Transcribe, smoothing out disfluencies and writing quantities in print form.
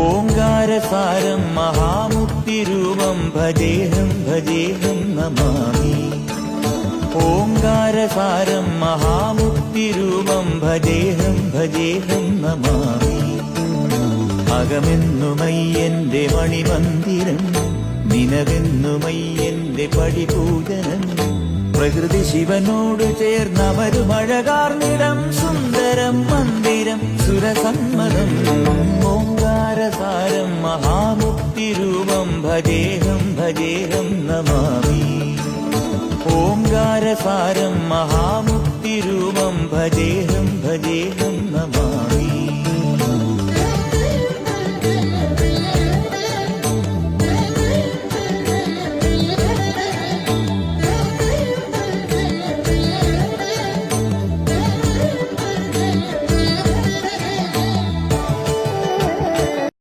ഓംകാരസാരം മഹാമുക്തിരൂപം ഭജേഹം ഭജേഹം നമാമി. ഓംകാരസാരം മഹാമുക്തിരൂപം ഭജേഹം ഭജേഹം നമാമി. അകമെന്നുമയ്യന്റെ മണിമന്ദിരം, നിനവെന്നുമയ്യന്റെ പടിപൂജനം. പ്രകൃതി ശിവനോട് ചേർന്നമരുമഴകാർന്നിടം, സുന്ദരം മന്ദിരം സുരസമ്മതം. ഓംകാരസാരം മഹാമുക്തിരൂപം ഭജേഹം ഭജേഹം നമാമി. ഓംകാരസാരം മഹാമുക്തിരൂപം ഭജേഹം ഭജേഹം